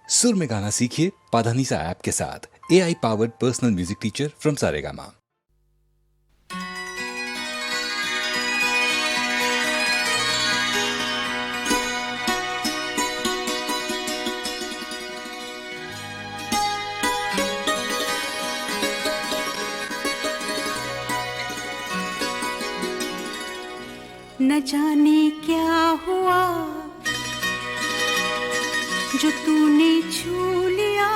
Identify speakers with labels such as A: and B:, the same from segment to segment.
A: सुर में गाना सीखिए पाधानीसा ऐप के साथ। AI powered personal music teacher from Saregama.
B: न जाने क्या हुआ जो तूने छू लिया,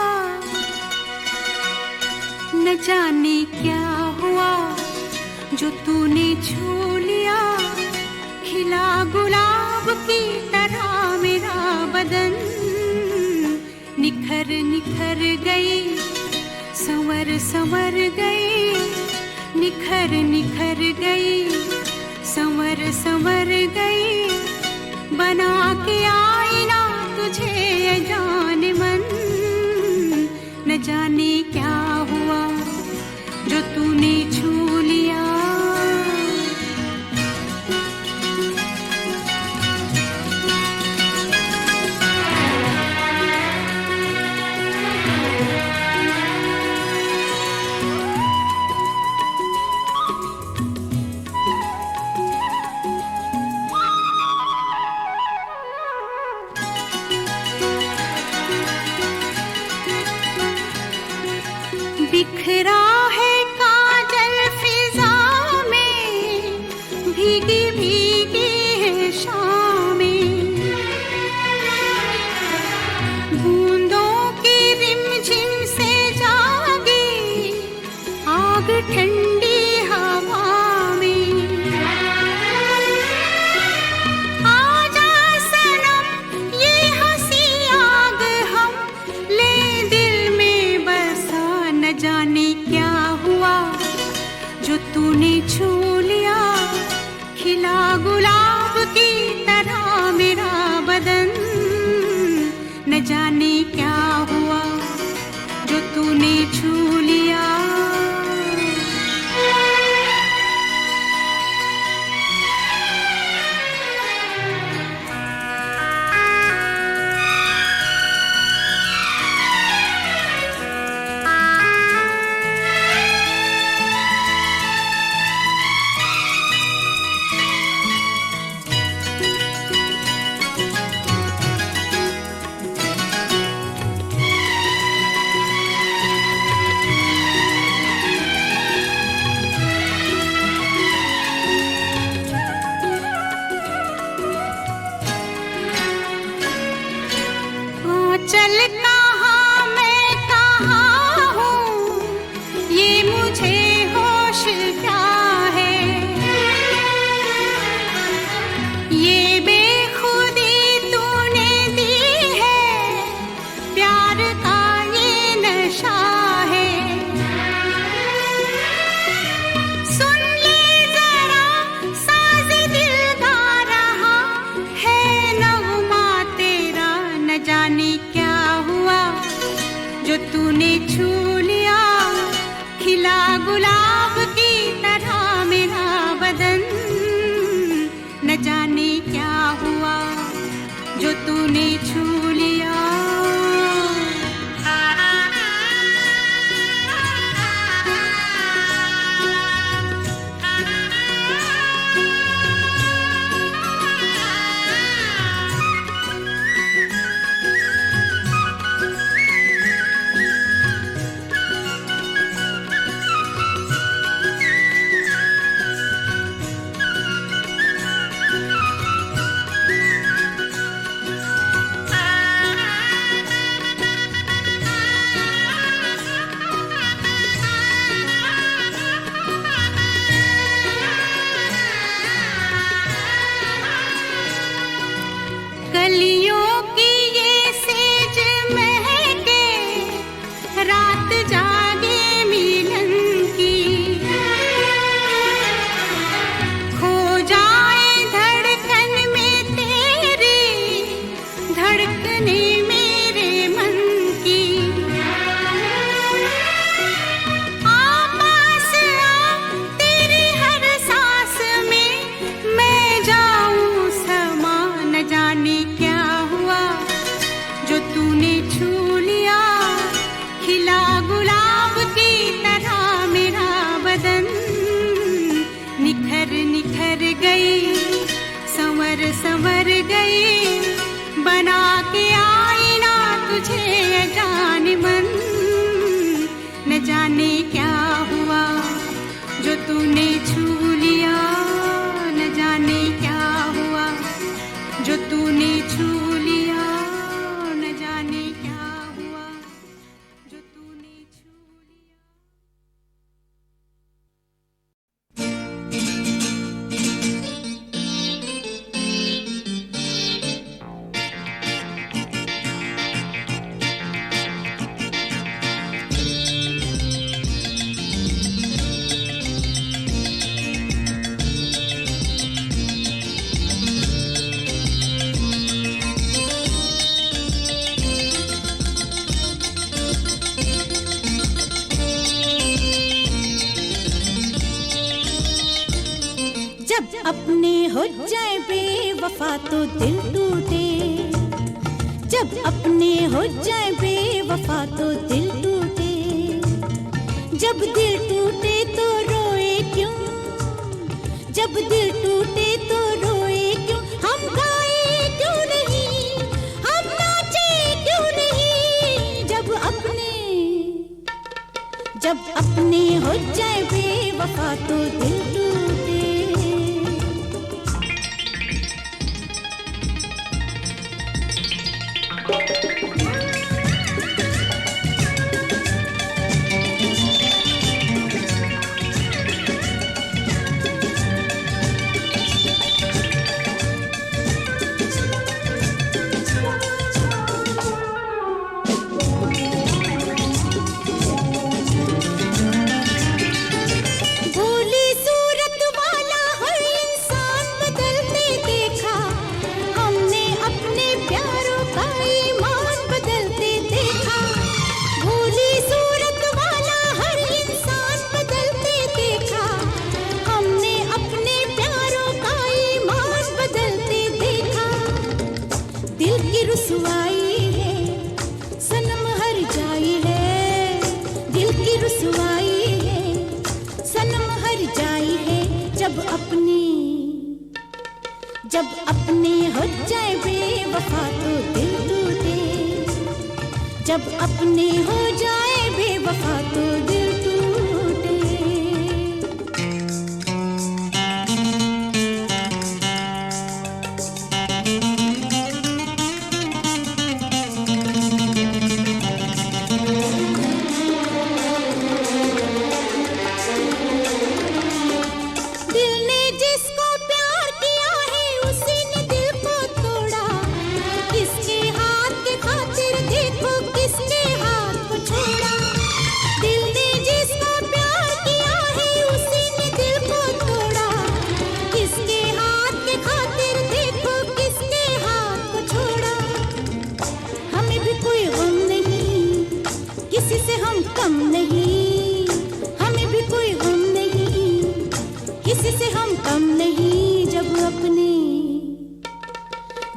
B: न जाने क्या हुआ जो तूने छू लिया। खिला गुलाब की तरह मेरा बदन निखर निखर गई, संवर संवर गई, निखर निखर गई, संवर संवर गई। बना के आईना तुझे जान मन, न जाने क्या हुआ जो तूने छू लिया। बिखरा है काजल फिजा में, भीगी भीगी है शामें, बूंदों की रिमझिम से जागी आग ठंडी हवा में। आजा सनम ये हंसी आग हम ले दिल में बसा। न जाने क्या हुआ जो तूने छू लिया। खिला गुलाब की तरह मेरा बदन, न जाने क्या हुआ जो तूने छू लिया। चल कहाँ मैं कहाँ हूँ ये मुझे होश क्या है। ये बेखुदी तूने दी है, प्यार का ये नशा है। सुन ले जरा साज़ दिल गा रहा है नगमा तेरा। न जाने क्या हुआ जो तूने छू लिया। खिला गुलाब की तरह मेरा बदन, न जाने क्या हुआ जो तूने छू लिया। नजर संवर गई, बना के आईना तुझे जाने मन। न जाने क्या हुआ जो तूने छू लिया, न जाने क्या हुआ जो तूने छू लिया, न जाने क्या हुआ जो तूने छू लिया।
C: जब अपने हो जाए बेवफा तो दिल टूटे, जब अपने हो जाए बेवफा तो दिल टूटे। जब दिल टूटे तो रोए क्यों, जब दिल टूटे तो रोए क्यों। हम गाए क्यों नहीं, हम नाचे क्यों नहीं। जब अपने हो जाए बेवफा तो दिल टूटे। जब अपने हो जाए बेवफा तो दिल टूटे, जब अपने हो जाए बेवफा तो दिल टूटे। कम नहीं, हमें भी कोई गम नहीं, किसी से हम कम नहीं।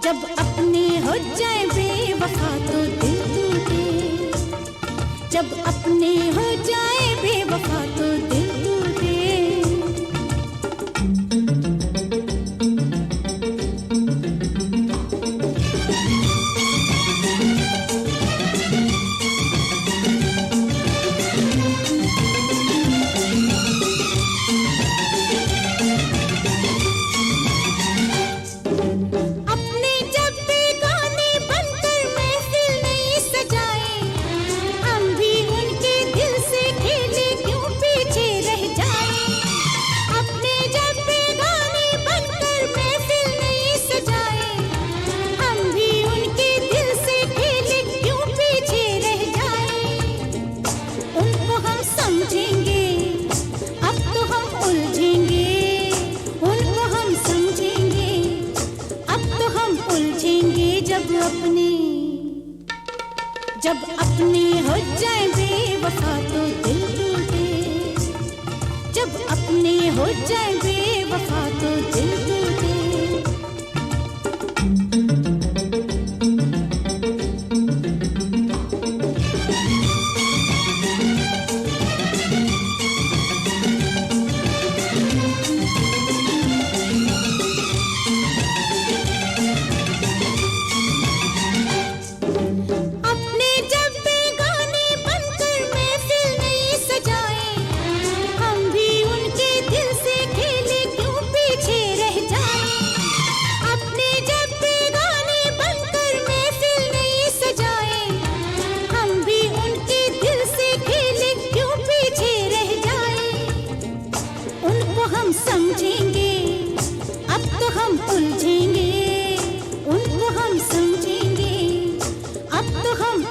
C: जब अपने हो जाए बेवफा तो दिल टूटे, जब अपने हो जाए बेवफा तो दिल टूटे। जब अपने हो जाए बेवफा तो दिल टूटे, जब अपने हो जाए बेवफा तो दिल टूटे।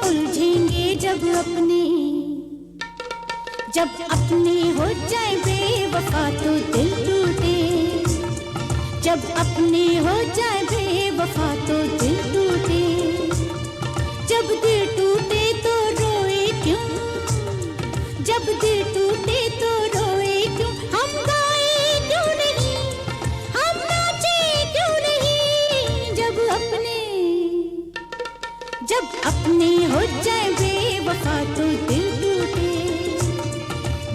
C: उलझेंगे जब अपने हो जाए बेवफा तो दिल टूटे, जब अपने हो जाए बेवफा तो दिल टूटे, जब दिल टूटे तो रोए क्यों, जब दिल टूटे तो रोए क्यों, हम गाए क्यों नहीं, हम नाचे क्यों नहीं, जब अपने हो जाए बेवफा तो दिल टूटे,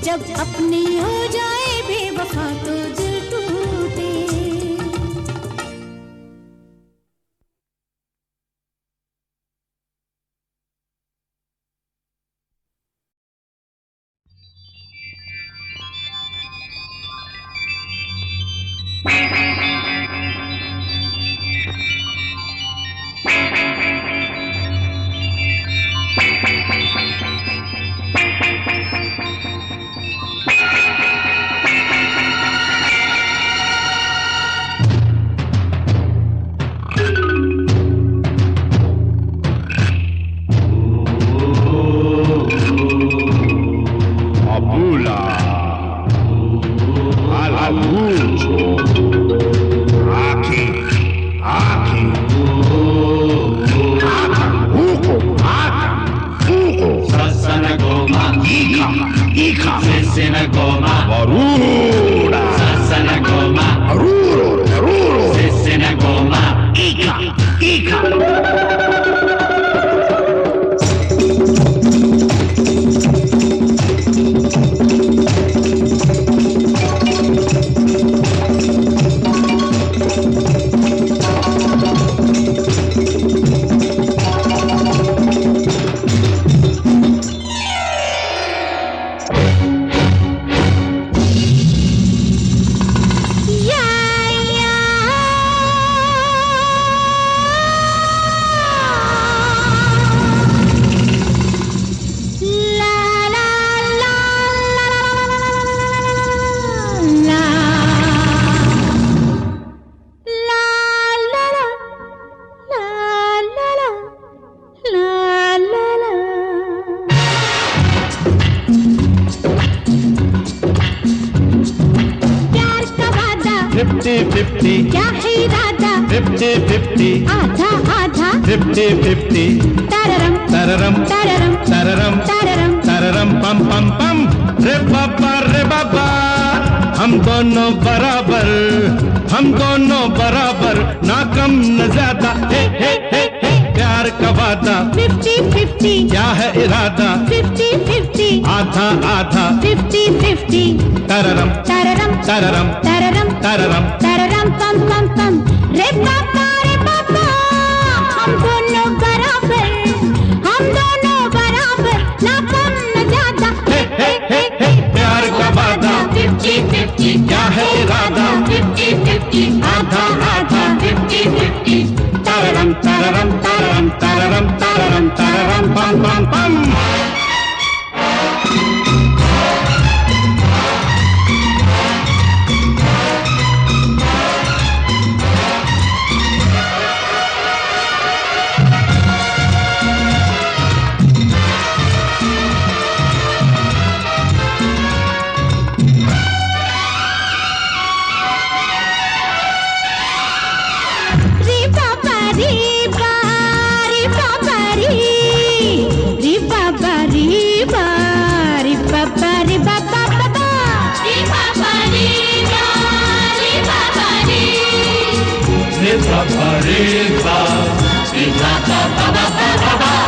C: जब अपने हो जाए बेवफा तो दिल टूटे।
D: क्या है इरादा 50-50
C: आधा आधा
D: 50-50
C: तररम
D: तररम
C: तररम
D: तररम
C: तररम
D: तररम पम पम पम रे बाबा हम दोनों बराबर ना कम न ज्यादा हे हे हे हे प्यार का वादा
C: 50-50
D: क्या है इरादा
C: 50-50
D: आधा आधा
C: 50-50
D: तररम
C: तररम
D: तररम
C: तररम
D: तररम
C: तररम पम पम पम रे बाबा हम दोनों बराबर ना कम न ज्यादा
D: हे हे हे हे प्यार का वादा
C: 50-50
D: क्या है इरादा
C: 50-50
D: आधा आधा
C: 50-50
D: तररम तररम तररम तररम तररम तररम पम पम पम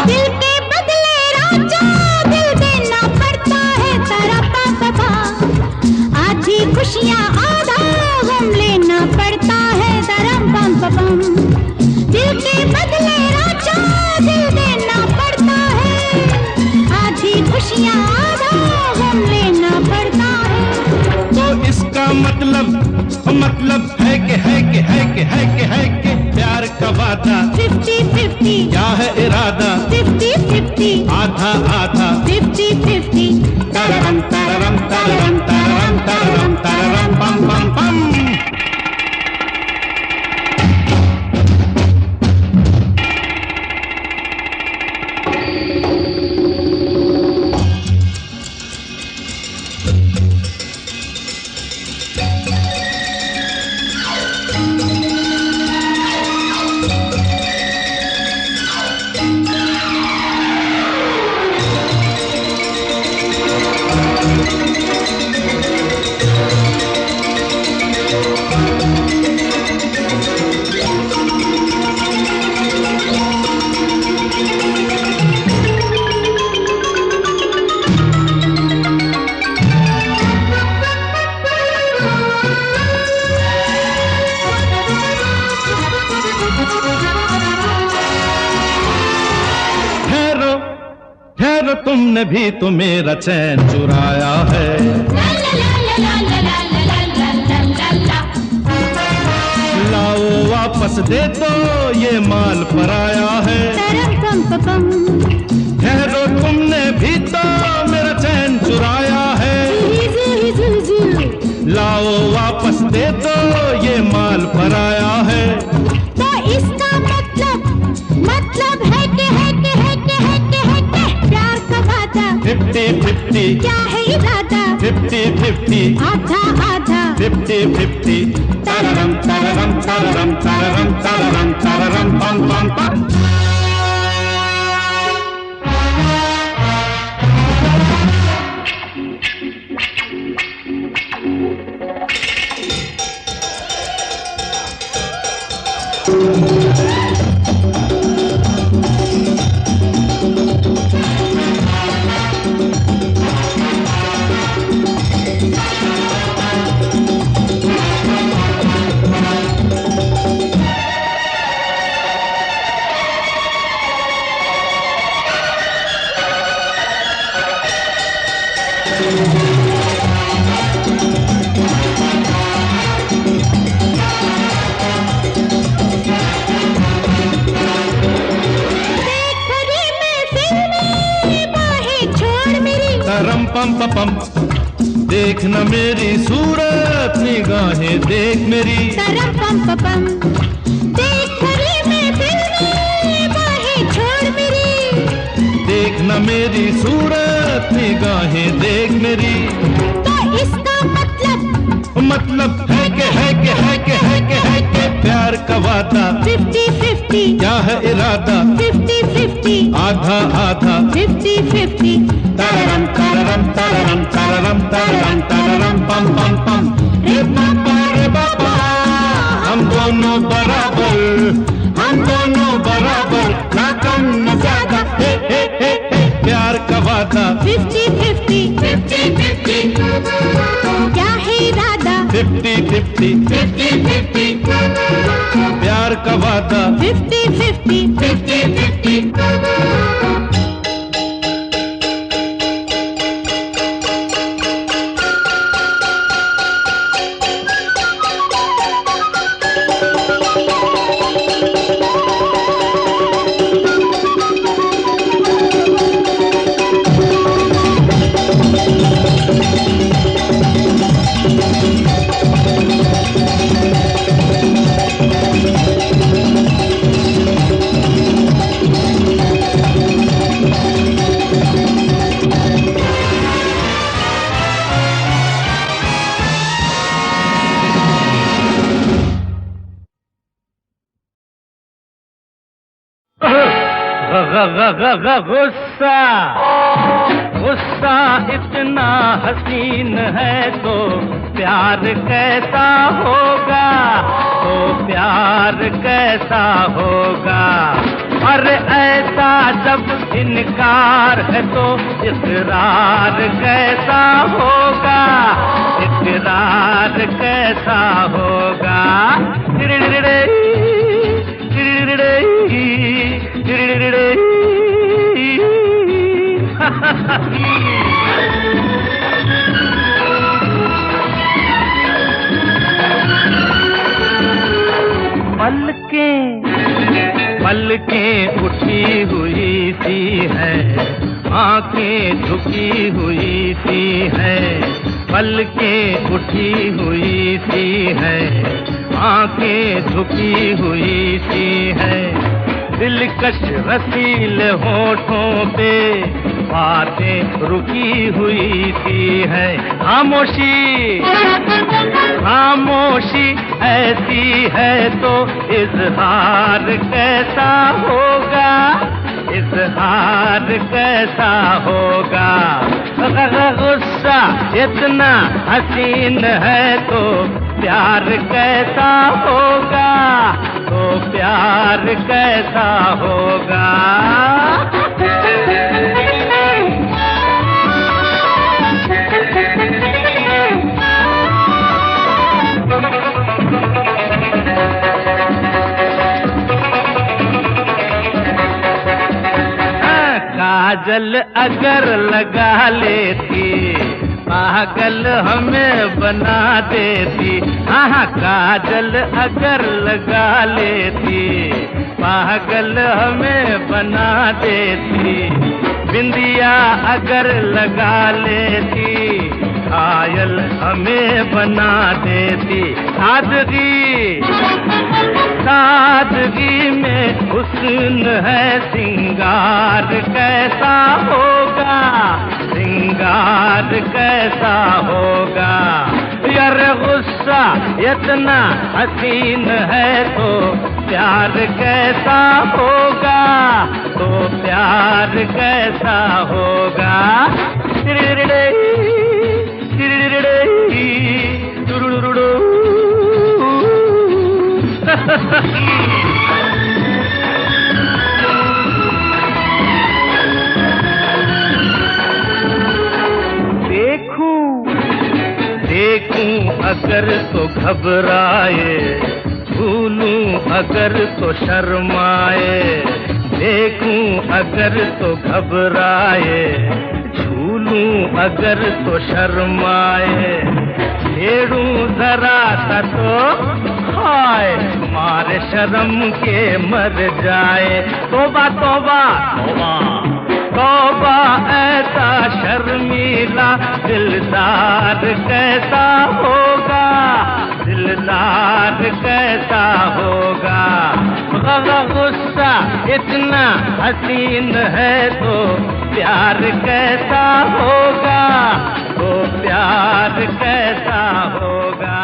C: दिल के बदले राजा दिल देना पड़ता है तेरा पापा आधी खुशियाँ आधा गम लेना पड़ता है तेरा पापा दिल के बदले राजा दिल देना पड़ता है आधी खुशियाँ आधा गम लेना पड़ता है
D: तो इसका मतलब है कि प्यार का वादा
C: 50-50
D: क्या है इरादा
C: 50-50
D: आधा आधा
C: 50-50
D: तररम तररम तररम तररम तररम तररम पम पम पम ठहरो तुमने भी तो मेरा चैन चुराया है। लाओ वापस दे दो ये माल पराया है। ठहरो तुमने भी तो मेरा चैन चुराया है। लाओ वापस दे दो ये माल पराया है।
C: तो इसका मतलब है कि प्यार का वादा
D: 50-50
C: क्या है इरादा
D: 50-50
C: आधा आधा
D: 50-50 तररम तररम तररम तररम तररम तररम पम पम पम। तरम पम पम देख न मेरी सूरत निगाहें देख मेरी।
C: तरम पम पम देख मैं फिल्मी बाहें छोड़ मेरी।
D: देख न मेरी सूरत निगाहें देख मेरी।
C: तो इसका मतलब
D: है के प्यार का वादा
C: 50-50
D: क्या है इरादा
C: 50-50
D: आधा आधा
C: 50-50
D: तररम तररम तररम तररम तररम तररम पम पम पम। रे बाबा हम दोनों बराबर ना कम न ज्यादा। हे हे हे हे प्यार का वादा
C: 50-50 क्या है इरादा
D: 50-50 प्यार का वादा
C: 50-50
D: गुस्सा इतना हसीन है तो प्यार कैसा होगा, तो प्यार कैसा होगा। अरे ऐसा जब इनकार है तो इकरार कैसा होगा, इकरार कैसा होगा। पलकें उठी हुई सी है, आंखें झुकी हुई सी है। पलकें उठी हुई सी है, आंखें झुकी हुई सी है। दिलकश रसीले होठों पे बातें रुकी हुई सी है। खामोशी खामोशी ऐसी है तो इजहार कैसा होगा, इजहार कैसा होगा। गुस्सा इतना हसीन है तो प्यार कैसा होगा, तो प्यार कैसा होगा।
E: काजल अगर लगा लेती पागल हमें बना देती। हाँ काजल अगर लगा लेती पागल हमें बना देती। बिंदिया अगर लगा लेती घायल हमें बना देती। सादगी में हुस्न है सिंगार कैसा होगा, सिंगार कैसा होगा। यार गुस्सा इतना हसीन है तो प्यार कैसा होगा, तो प्यार कैसा होगा। देखूं अगर तो घबराए, भूलूं अगर तो शर्माए। देखूं अगर तो घबराए, झूलूं अगर तो शर्माए। छेड़ूं जरा सा तो हाय मारे शर्म के मर जाए। तौबा तौबा तौबा तौबा ऐसा शर्मीला दिलदार कैसा होगा, दिलदार कैसा होगा। गुस्सा इतना हसीन है तो प्यार कैसा होगा, तो प्यार कैसा होगा।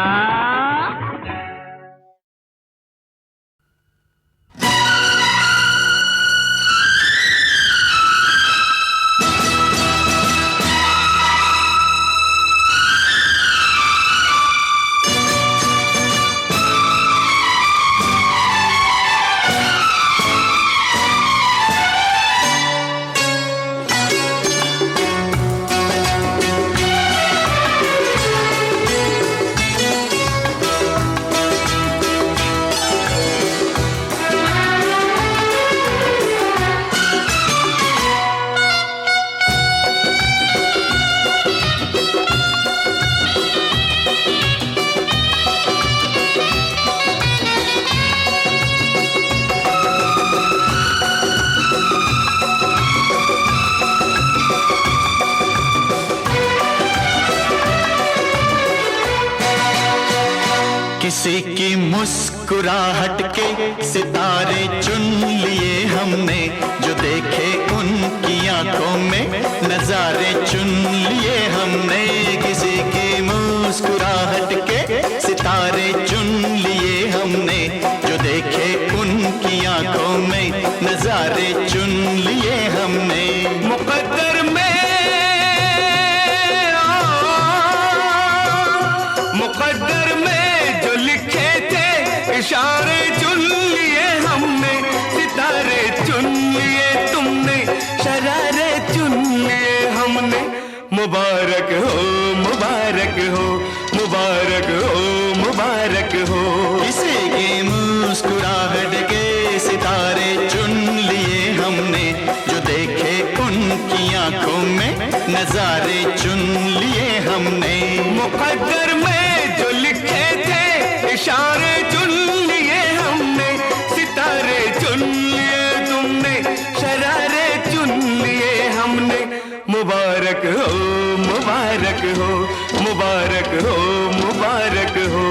F: किसी की मुस्कुराहट के सितारे चुन लिए हमने, जो देखे उनकी आंखों में नजारे चुन लिए हमने। किसी की मुस्कुराहट के सितारे चुन लिए हमने, जो देखे उनकी आंखों में नजारे चुन लिए हमने। मुकद्दर में मुकद्दर में जो लिखे थे इशारे चुन लिए हमने। सितारे चुन लिए तुमने, शरारे चुन लिए हमने। मुबारक हो मुबारक हो मुबारक हो मुबारक हो। किसी की मुस्कुराहट के सितारे चुन लिए हमने, जो देखे उनकी आंखों में नजारे चुन लिए हमने। मुकद्दर में जो लिखे थे इशारे चुन लिए हमने। सितारे चुन लिए तुमने, शरारे चुन लिए हमने। मुबारक हो मुबारक हो मुबारक हो मुबारक हो।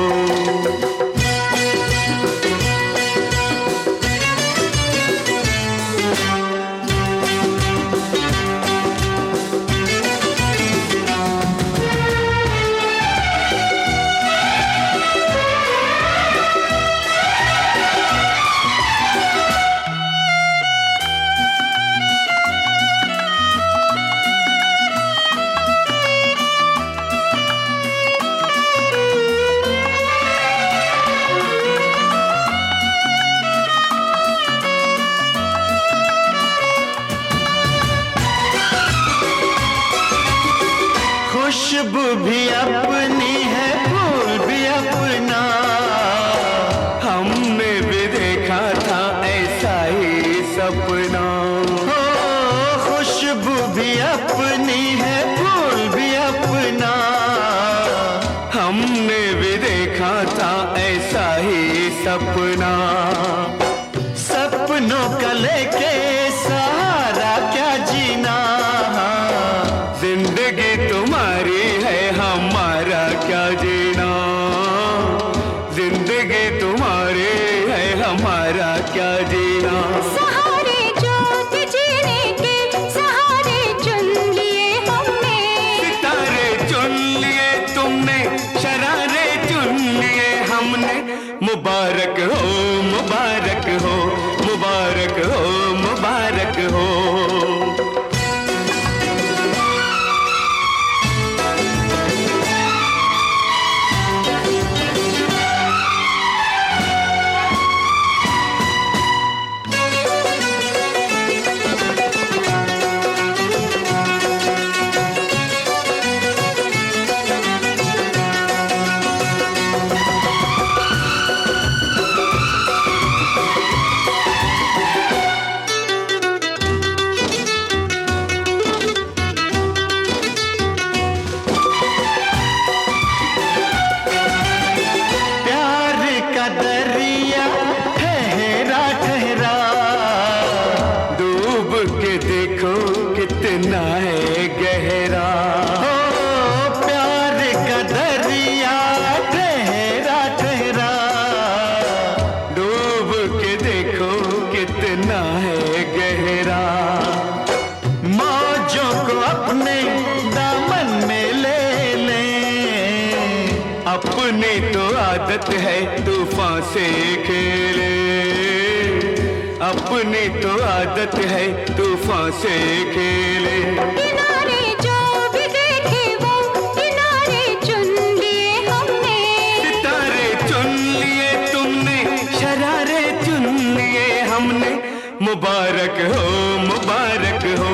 F: खुशबू भी अपनी है, फूल भी अपना। हमने भी देखा था ऐसा ही सपना। हो खुश अपनी है फूल भी अपना। हमने भी देखा था ऐसा ही सपना। सपनों का लेके सहारा क्या जीना। जिंदगी तुम्हारी है हमारा क्या जीना। जिंदगी तुम्हारी है हमारा क्या जीना।
B: सहारे जो जीने के सहारे चुन लिए हमने।
F: सितारे चुन लिए तुमने, शरारे चुन लिए हमने। मुबारक हो मुबारक हो मुबारक हो मुबारक हो। कितना है गहरा। हो प्यार का दरिया ठहरा ठहरा। डूब के देखो कितना है गहरा। मौजों को अपने दामन में ले लें। अपनी तो आदत है तूफान से खेले। अपनी तो आदत है तूफान से खेले।
B: किनारे जो भी देखे वो किनारे चुन लिए हमने।
F: सितारे चुन लिए तुमने, शरारे चुन लिए हमने। मुबारक हो मुबारक हो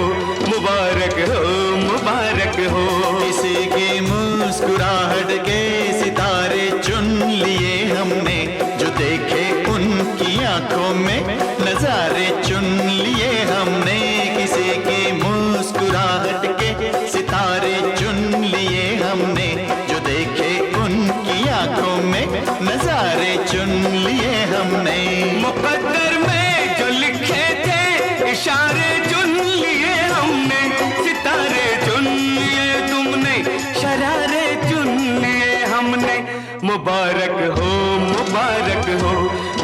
F: मुबारक हो मुबारक हो। किसी की मुस्कुराहट के सितारे चुन लिए हमने। जो देखे उनकी आंखों में नजारे चुन लिए हमने। किसी की मुस्कुराहट के सितारे चुन लिए हमने। जो देखे उनकी आंखों में नजारे चुन लिए हमने। मुकद्दर में जो लिखे थे इशारे चुन लिए हमने। सितारे चुन लिए तुमने, शरारे चुन लिए हमने। मुबारक हो मुबारक हो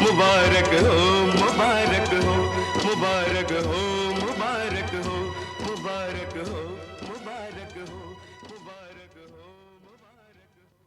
F: मुबारक हो मुबारक हो मुबारक हो मुबारक हो मुबारक हो मुबारक हो मुबारक हो मुबारक हो।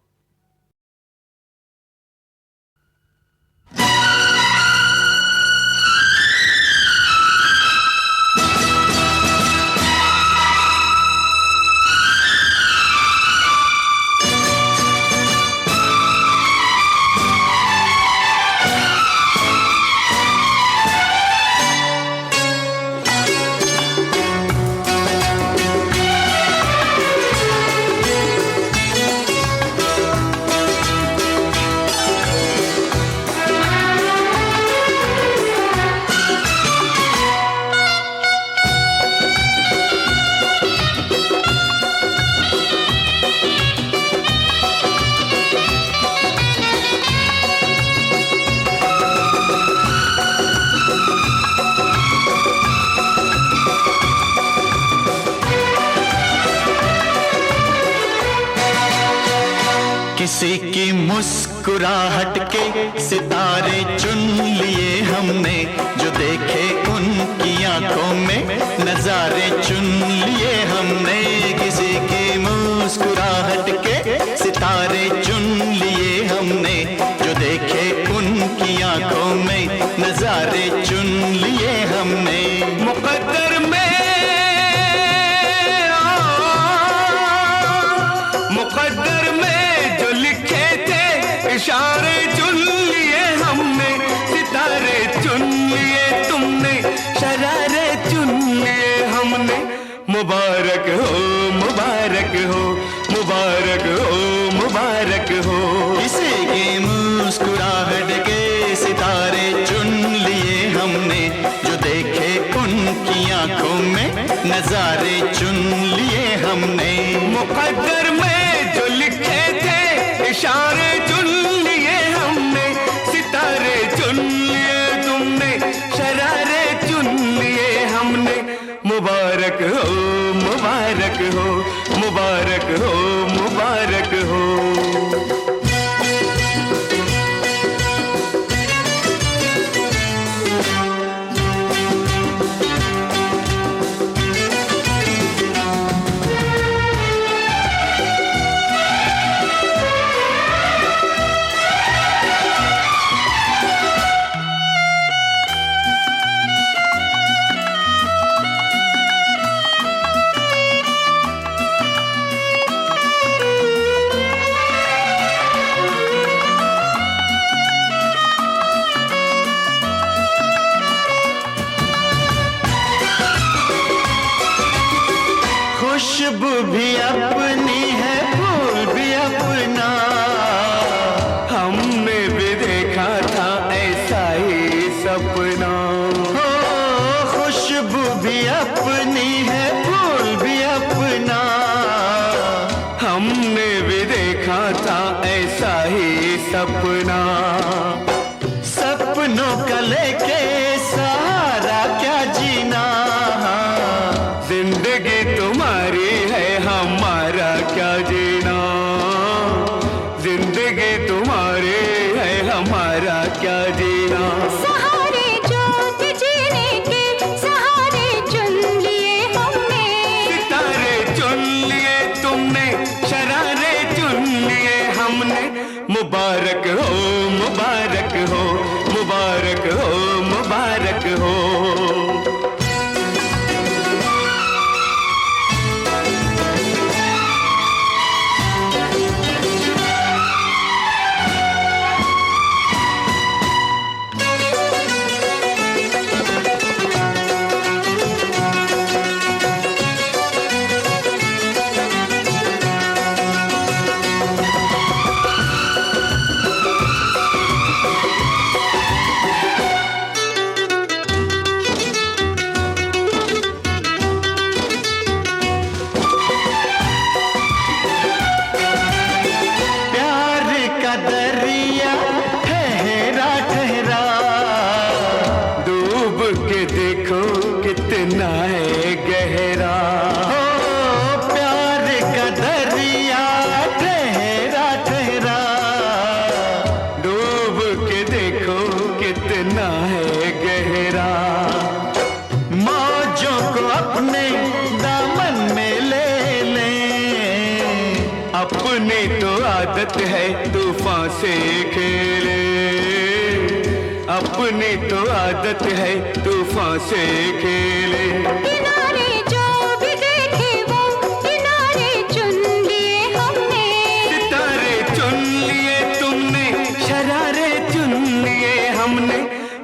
F: किसी की मुस्कुराहट के सितारे चुन लिए हमने। जो देखे उनकी आंखों में नजारे चुन लिए हमने। किसी की मुस्कुराहट के सितारे चुन लिए हमने। जो देखे उनकी आंखों में नजारे चुन लिए हमने। मुकद्दर में मुकद्दर में जो लिखे थे इशारे चुन लिए हमने। सितारे चुन लिए तुमने, शरारे चुन लिए हमने। मुबारक हो मुबारक हो मुबारक हो मुबारक हो। किसी की मुस्कुराहट के सितारे चुन लिए हमने। जो देखे उनकी आंखों में नजारे चुन लिए हमने।
E: मुकद्दर में जो लिखे थे इशारे चुन लिए हमने, सितारे चुन लिए तुमने, शरारे चुन लिए हमने। मुबारक हो मुबारक हो मुबारक हो मुबारक हो।
F: खुशबू भी अपनी है, फूल भी अपना,
E: हमने भी देखा था ऐसा ही सपना।
F: हो खुशबू भी अपनी है, फूल भी अपना,
E: हमने भी देखा था ऐसा ही सपना।
F: सपनों का लेके सहारा क्या जीना,
E: जिंदगी तुम्हारी है हमारा क्या जीना, जिंदगी तुम्हारी है हमारा क्या जीना।
B: सहारे जो भी जीने के सहारे चुन लिए हमने,
E: सितारे चुन लिए तुमने, शरारे चुन लिए हमने। मुबारक हो मुबारक हो मुबारक हो मुबारक हो। कितना है गहरा,
F: हो प्यार का दरिया ठहरा ठहरा,
E: डूब के देखो कितना है गहरा।
F: मौजों को अपने दामन में ले ले,
E: अपनी तो आदत है तूफान से खेले, अपनी तो आदत है तूफान से खेले।
B: किनारे जो भी देखे वो किनारे चुन लिए हमने,
E: सितारे चुन लिए तुमने, शरारे चुन लिए हमने।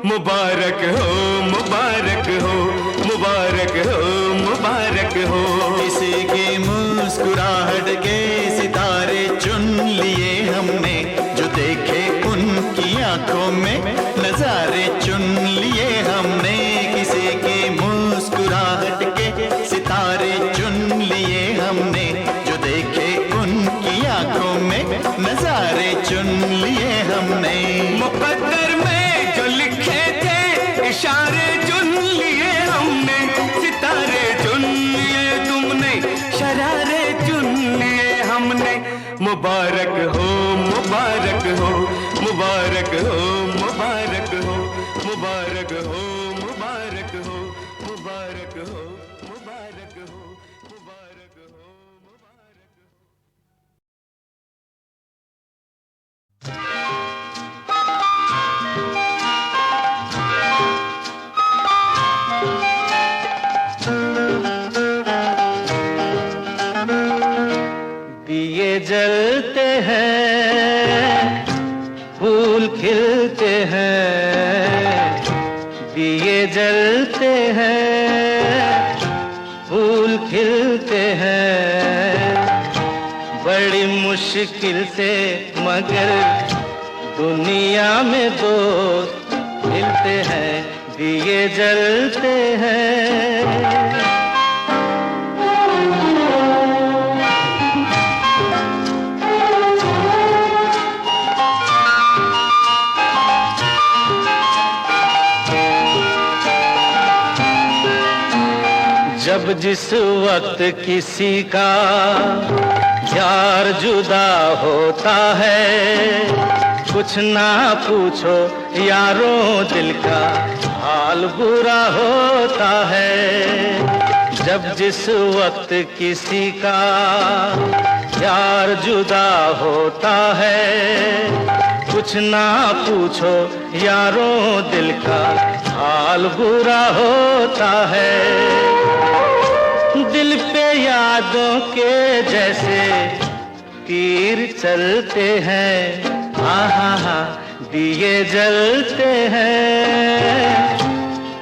E: मुबारक हो मुबारक हो मुबारक हो मुबारक हो।
F: किसी की मुस्कुराहट के सितारे चुन लिए हमने, जो देखे उनकी आंखों में नजारे चुन लिए हमने। किसी की मुस्कुराहट के सितारे चुन लिए हमने, जो देखे उनकी आंखों में नजारे चुन लिए हमने।
E: मुकद्दर में जो लिखे थे इशारे चुन लिए हमने, सितारे चुन लिए तुमने, शरारे चुन लिए हमने। मुबारक हो मुबारक हो मुबारक हो मुबारक हो मुबारक हो मुबारक हो मुबारक हो मुबारक हो मुबारक हो मुबारक हो। दिए जलते हैं, फूल खिलते हैं, दिए जलते हैं, फूल खिलते हैं। बड़ी मुश्किल से मगर दुनिया में दोस्त मिलते हैं, दिए जलते हैं।
G: जब जिस वक्त किसी का यार जुदा होता है, कुछ ना पूछो यारों दिल का हाल बुरा होता है। जब जिस वक्त किसी का यार जुदा होता है, कुछ ना पूछो यारों दिल का हाल बुरा होता है। दिल पे यादों के जैसे तीर चलते हैं, आहा दिए जलते हैं,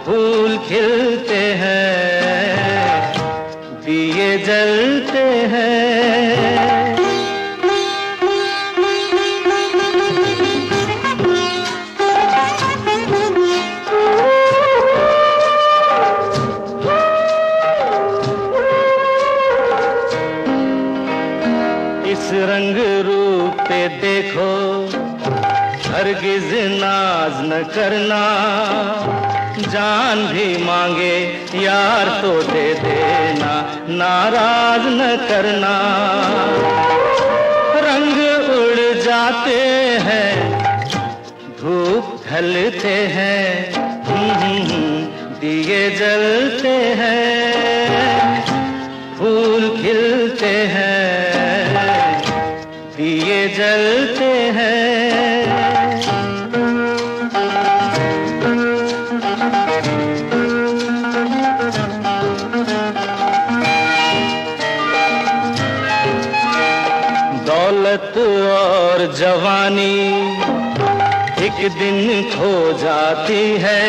G: फूल खिलते हैं, दिए जलते हैं। इस रंग रूप पे देखो हरगिज नाज न करना, जान भी मांगे यार तो दे देना, नाराज न करना। रंग उड़ जाते हैं, धूप ढलते हैं, दिए जलते हैं, फूल खिलते हैं, दिए जलते हैं। दौलत और जवानी एक दिन खो जाती है,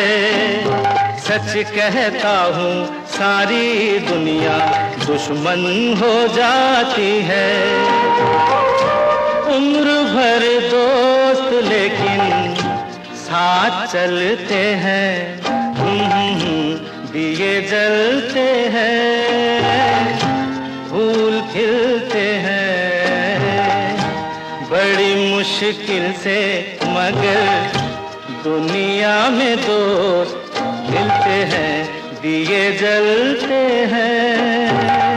G: सच कहता हूँ सारी दुनिया दुश्मन हो जाती है। उम्र भर दोस्त लेकिन साथ चलते हैं, दिए जलते हैं, फूल खिलते हैं, बड़ी मुश्किल से मगर दुनिया में दोस्त मिलते हैं, दिए जलते हैं।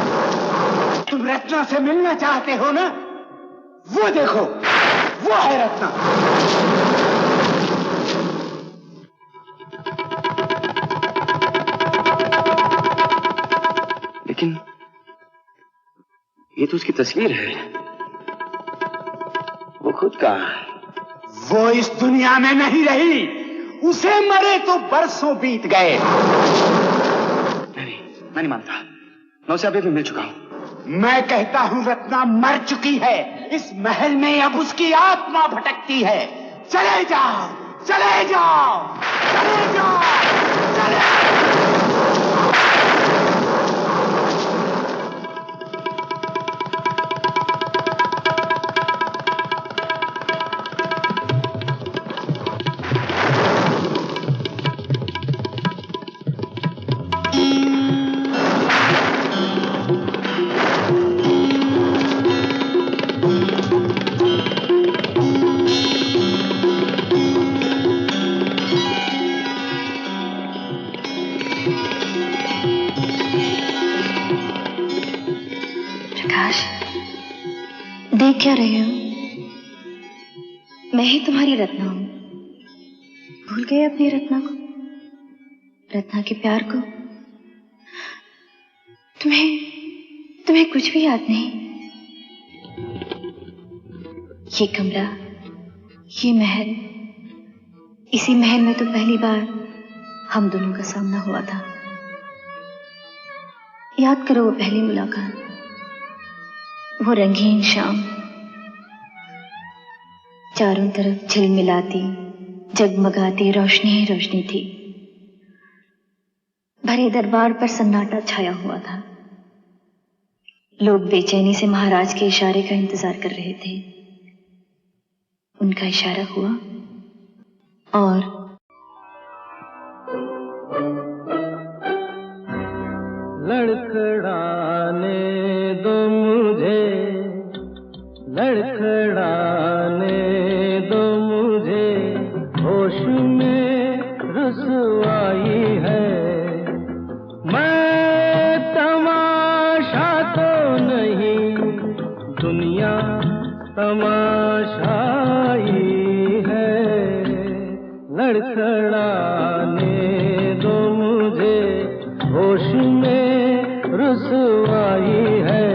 E: रत्ना से मिलना चाहते हो ना, वो देखो, वो है रत्ना।
H: लेकिन ये तो उसकी तस्वीर है, वो खुद का।
E: वो इस दुनिया में नहीं रही, उसे मरे तो बरसों बीत गए।
H: मैं नहीं मानता, मैं उसे अभी भी मिल चुका हूं।
E: मैं कहता हूं रत्ना मर चुकी है, इस महल में अब उसकी आत्मा भटकती है। चले जाओ, चले जाओ, चले जाओ, चले जाओ।
I: देख क्या रहे हो? मैं ही तुम्हारी रत्ना हूं। भूल गए अपनी रत्ना को, रत्ना के प्यार को? तुम्हें कुछ भी याद नहीं? ये कमरा, ये महल, इसी महल में तो पहली बार हम दोनों का सामना हुआ था। याद करो वो पहली मुलाकात, वो रंगीन शाम, चारों तरफ झिलमिलाती जगमगाती रोशनी ही रोशनी थी। भरे दरबार पर सन्नाटा छाया हुआ था। लोग बेचैनी से महाराज के इशारे का इंतजार कर रहे थे। उनका इशारा हुआ और
G: लड़खड़ाने दो मुझे, लड़खड़ाने दो मुझे, होश में रुसवाई है। मैं तमाशा तो नहीं, दुनिया तमाशाई है। लड़खड़ाने दो मुझे, होश में रुसवाई है।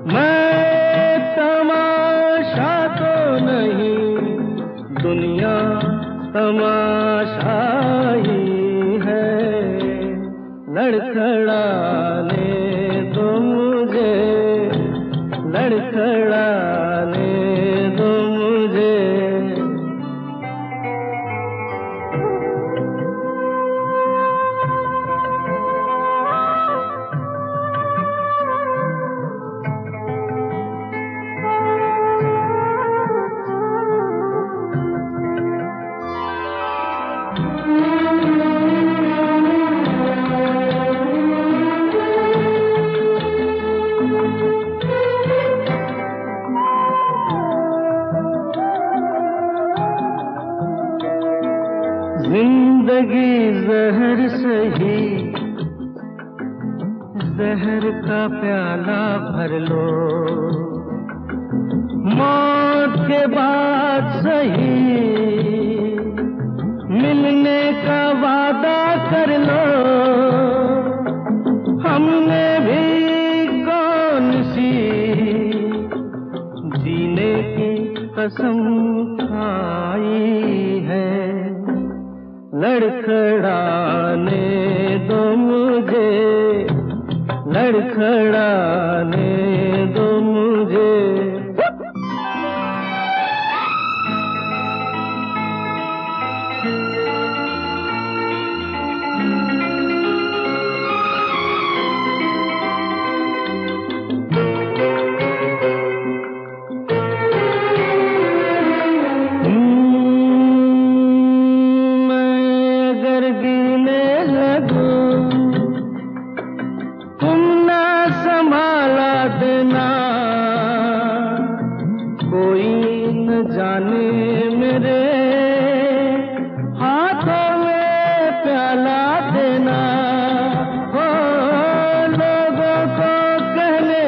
G: मैं तमाशा तो नहीं, दुनिया तमाशाई है। लड़खड़ाने दो मुझे, लड़खड़ाने दो मुझे। जिंदगी जहर सही, जहर का प्याला भर लो। मौत के बाद सही, मिलने का वादा कर लो। हमने भी कौन सी जीने की कसम खाई है। लड़खड़ाने दो मुझे, लड़खड़ाने दो मुझे।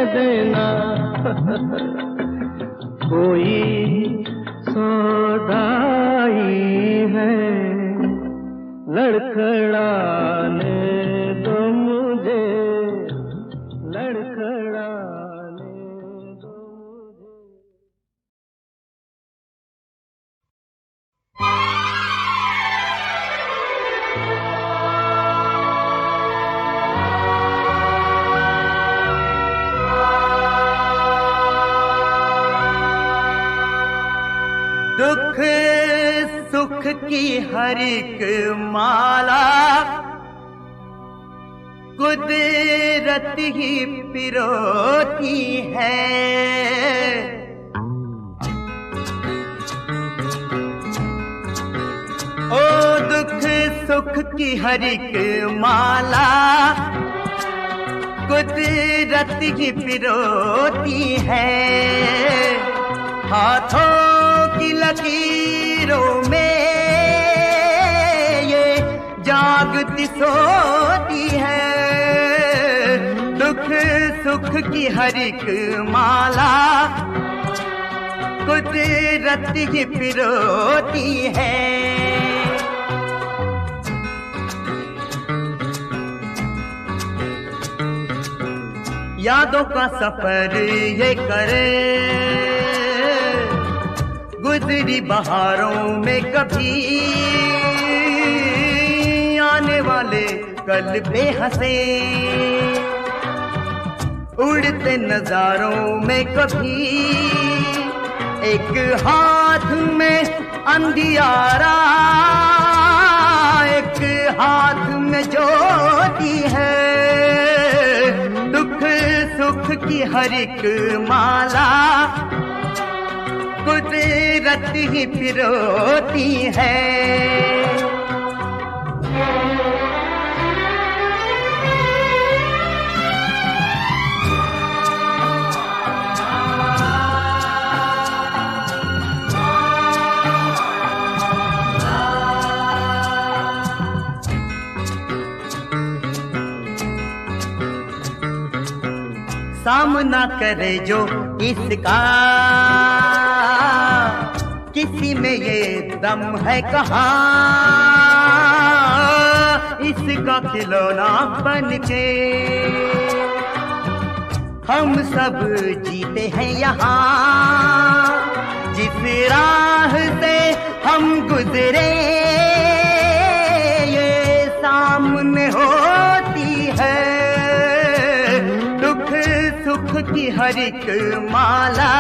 G: दे
F: की हर एक माला कुदरत ही पिरोती है। ओ दुख सुख की हर एक माला कुदरत ही पिरोती है। हाथों की लकीरों में ये जागती सोती है। दुख सुख की हर एक माला कुदरत ही पिरोती है। यादों का सफर ये करे गुजरी बहारों में कभी आने वाले कल पे हंसे उड़ते नजारों में कभी एक हाथ में अंधियारा एक हाथ में ज्योति है। दुख सुख की हर एक माला कुदरत ही पिरोती है। सामना करे जो इसका किसी में ये दम है कहाँ। इसका खिलौना बन के हम सब जीते हैं यहाँ। जिस राह से हम गुजरे ये सामने होती है। सुख की हर एक माला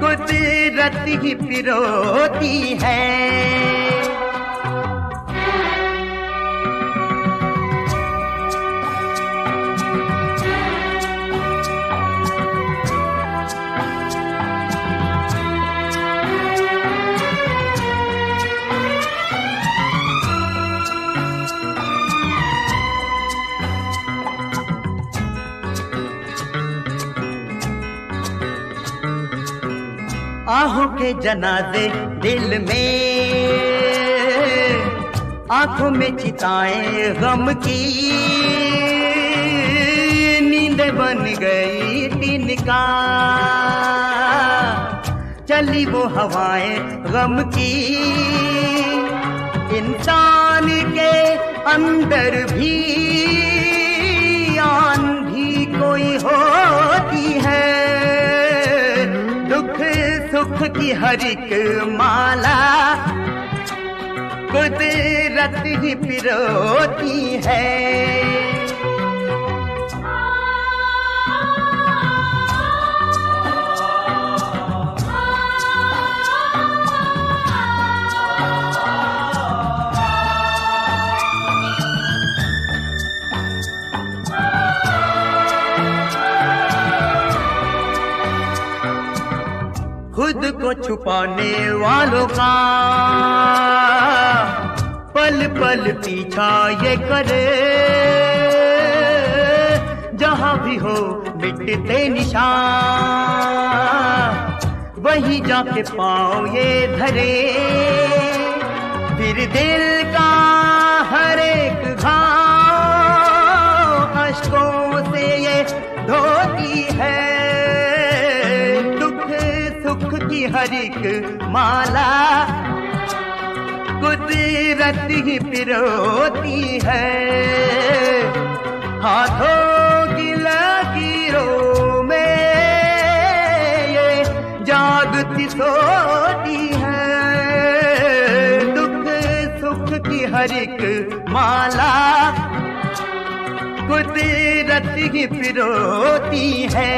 F: कुदरत ही पिरोती है। आहों के जनाजे दिल में आंखों में चिताएं गम की नींद बन गई तिनका। चली वो हवाएं गम की इंसान के अंदर भी आंधी कोई होती है। दुख सुख की हर एक माला कुदरत ही पिरोती है। खुद को छुपाने वालों का पल पल पीछा ये करे। जहां भी हो मिटते निशान वहीं जाके पाँव ये धरे। फिर दिल का हर एक घाव अश्कों से ये धोती है। सुख की हर एक माला कुदरत ही पिरोती है। हाथों की लकीरों में ये जागती सोती है। दुख सुख की हर एक माला कुदरत ही पिरोती है।